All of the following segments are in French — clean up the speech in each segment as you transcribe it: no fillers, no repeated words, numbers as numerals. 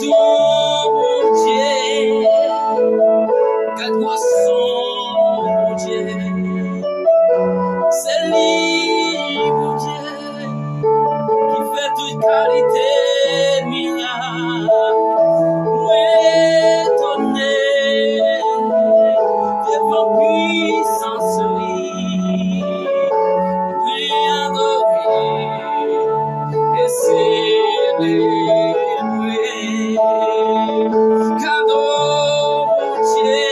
bon Dieu, qu'à toi son bon Dieu, c'est lui bon Dieu qui fait toute qualité miracle. Moi étonné devant puissance lui, puis adoré et célébré. Cadeau mon Dieu,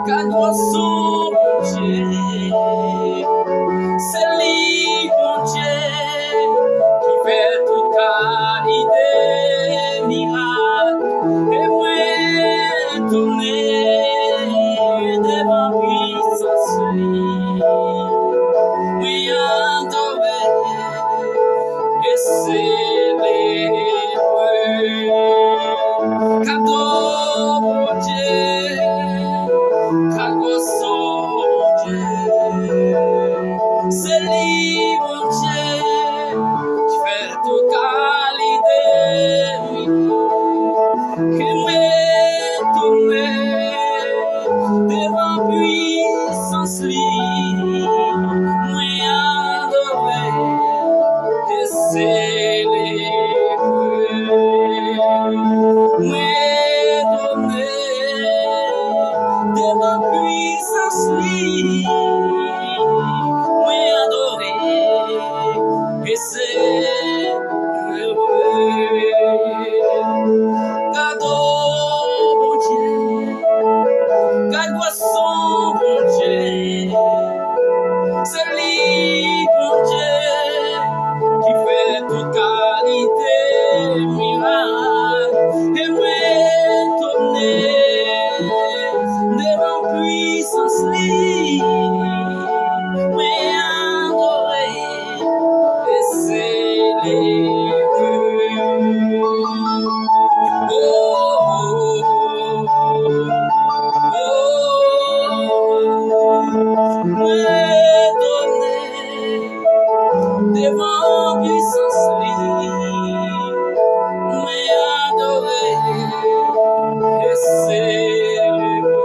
cadeau son bon Dieu, c'est lui bon Dieu qui fait toute qualité miracle. Et moi étonné devant puissance lui, oui adoré et célébré. Cadeau mon Dieu, cadeau son Dieu, c'est lui mon Dieu qui fait toute qualité qui m'étonne devant puissance lui, moi adoré et célébré. M'étonné devant puissance lui, moi adoré et célébré. Cadeau bon Dieu, cadeau son bon Dieu, c'est lui bon Dieu qui fait toute qualité miracle. Et m'étonné devant puissance lui, m'adoré et célébré. Devant puissance lui, m'adoré et célébré.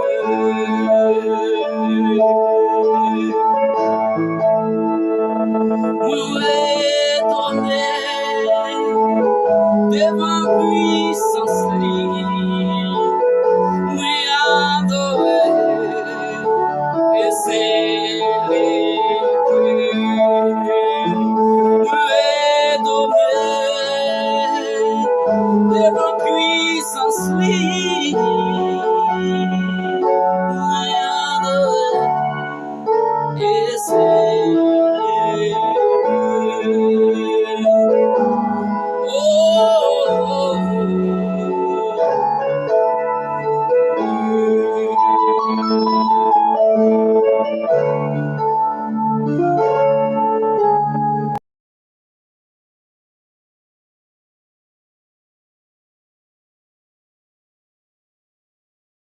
M'étonné devant puissance lui, m'adoré et célébré. Devant puissance lui, et c'est